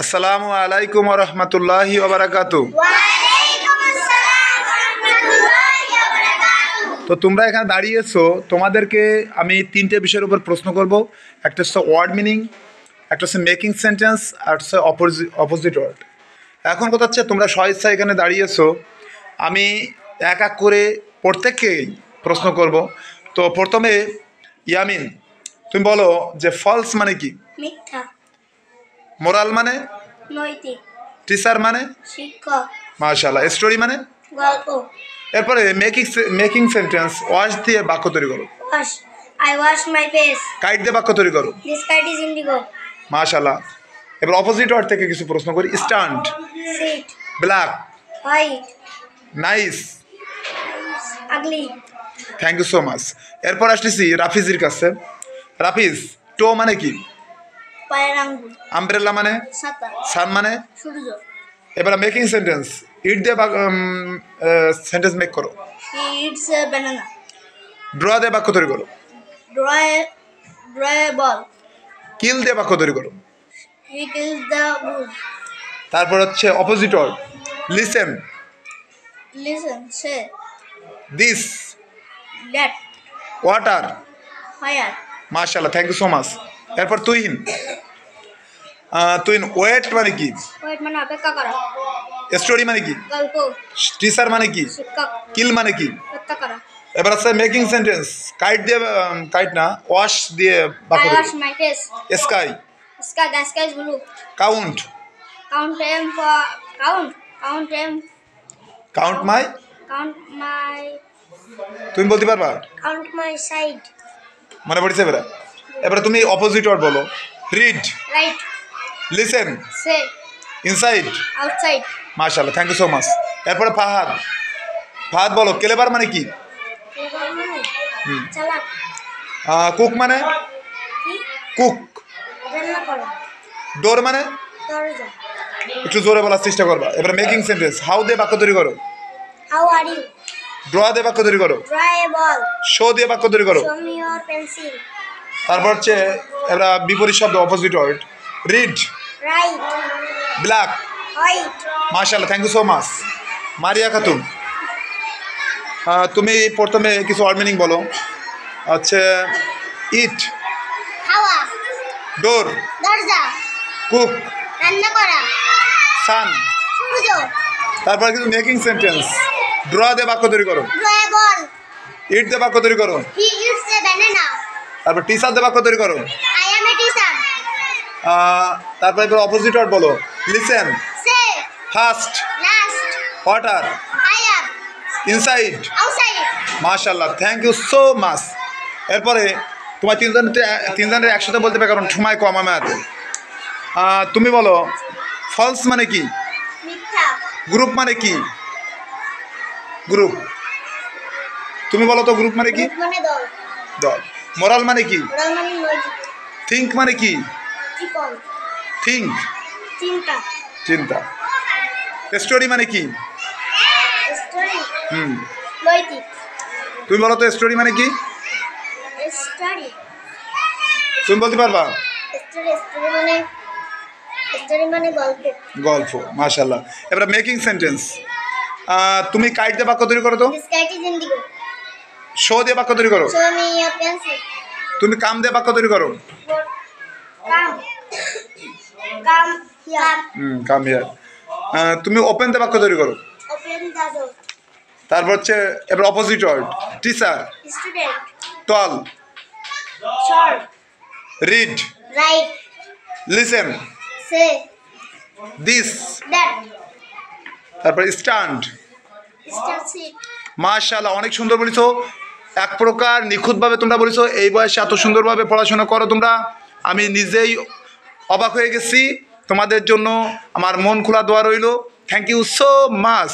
আসসালামু আলাইকুম ওয়া রাহমাতুল্লাহি ওয়া বারাকাতুহু। তো তোমরা এখানে দাঁড়িয়েছো, তোমাদেরকে আমি তিনটে বিষয়ের উপর প্রশ্ন করব। একটা হচ্ছে ওয়ার্ড মিনিং, একটা হচ্ছে মেকিং সেন্টেন্স, আর হচ্ছে অপোজিট ওয়ার্ড। এখন কথা হচ্ছে তোমরা স্বেচ্ছা এখানে দাঁড়িয়েছো, আমি এক এক করে প্রত্যেককেই প্রশ্ন করব। তো প্রথমে ইয়ামিন, তুমি বলো যে ফলস মানে কি? মিথ্যা। মোরাল মানে? নৈতিক। টিচার মানে? শিক্ষক। মাশাআল্লাহ। স্টোরি মানে? গল্প। এরপরে মেকিং সেন্টেন্স, ওয়াশ দিয়ে বাক্য তৈরি করো। Wash. I wash my face. Kite দিয়ে বাক্য তৈরি করো। This kite is indigo. মাশাআল্লাহ। এবার অপোজিট ওয়ার্ড থেকে কিছু প্রশ্ন করি। Stand, sit. Black, white. Nice, ugly. Thank you so much. এরপর আসতেছি রাফিজির কাছে। রাফিজ, টো মানে কি? পায়ের আঙ্গুল। আমব্রেলা মানে? ছাতা। সান মানে? সূর্য। এবার মেকিং সেন্টেন্স, ইট দিয়ে সেন্টেন্স মেক করো। He it's a banana. Draw দিয়ে বাক্য তৈরি করো। ড্র এ বল। কিল দিয়ে বাক্য তৈরি করো। He kills the bull. তারপর হচ্ছে opposite word, listen, listen. Say. This, that. Water. Fire. মাশাআল্লাহ, থ্যাংক ইউ সো মাচ। এরপর তুহিন, ওয়েট মানে কি? ওয়েট মানে অপেক্ষা করা। স্টোরি মানে কি? গল্প। টিচার মানে কি? শিক্ষক। কিল মানে কি? হত্যা করা। এবার আছে মেকিং সেন্টেন্স, কাইট দিয়ে কাইট না, ওয়াশ দিয়ে বাক্য I তৈরি wash my face. করো। Sky, The sky is blue. Count, Count them for count them. Count my, Count my তুমি বলতে পারবা? count my side. মনে পড়েছে এবারে? এবারে তুমি অপোজিট ওয়ার্ড বলো। Read, Right. Listen, Say. Inside. Outside. মাশাআল্লাহ, থ্যাংক ইউ সো মাচ। এরপরে ফাহাদ, ফাহাদ বলো ক্লেভার মানে কি? চালাক। কুক মানে? কি? কুক। রান্না করো। ডোর মানে? দরজা। একটু জোরে বলার চেষ্টা করবা। এবারে মেকিং সেন্টেন্স, হাউ দিয়ে বাক্য তৈরি করো। How are you? ড্র দিয়ে বাক্য তৈরি করো। Draw a ball. শো দিয়ে বাক্য তৈরি করো। Show me your pencil. তারপর হচ্ছে এরা বিপরীত শব্দ, opposite word, read, Right. Black. White. মাশাআল্লাহ, thank you so much. Maria Khatun, তুমি প্রথমে কিছু ওয়ার্ড মিনিং বলো। হচ্ছে ইট, হাওয়া। ডোর, দরজা। কুক, রান্না করা। সান। সূর্য। তারপর কিছু মেকিং সেন্টেন্স, ড্র দিয়ে বাক্য তৈরি করো। Draw a ball. ইট দিয়ে বাক্য তৈরি করো। He eats a banana. তারপর টিচার দিয়ে বাক্য তৈরি করো। I am a teacher. তারপর এবার অপোজিট ওয়ার্ড বলো। Listen, Say. First, Last. Water, Fire. Inside. Outside. মাশাআল্লাহ, থ্যাংক ইউ সো মাচ। এরপরে তোমার তিনজনের একসাথে বলতে পারে, কারণ সময় কম আমার হাতে। তুমি বলো ফলস মানে কি? মিথ্যা। গ্রুপ মানে কি? গ্রুপ, তুমি বলো তো গ্রুপ মানে কি? মানে দল। দল। মোরাল মানে কি? ওরাল মানে নৈতিক। থিঙ্ক মানে কি? জীবন। থিঙ্ক, চিন্তা। চিন্তা। স্টোরি মানে কি? স্টোরি। হুম, নৈতিক। তুমি বলো তো স্টোরি মানে কি? স্টোরি। তুমি বলতে পারবা? স্টোরি মানে গল্প। গল্প। মাশাআল্লাহ। এবার মেকিং সেন্টেন্স, তুমি কাইট দিয়ে বাক্য তৈরি করো তো। This kite is indigo. Show দিয়ে বাক্য তৈরি করো। Show me your pencil. তুমি কাম দিয়ে বাক্য তৈরি করো। Come. Come here. Come here. তুমি ওপেন দিয়ে বাক্য তৈরি করো। Open the door. তারপর হচ্ছে এবার opposite word, teacher, student. Tall, short. Read, write. Listen, say. This. That. তারপর স্ট্যান্ড। Start sit. মাশাআল্লাহ, অনেক সুন্দর বলেছো। এক প্রকার নিখুঁতভাবে তোমরা বলেছো। এই বয়সে এত সুন্দরভাবে পড়াশোনা করো তোমরা, আমি নিজেই অবাক হয়ে গেছি। তোমাদের জন্য আমার মন খোলা দোয়া রইল। Thank you so much.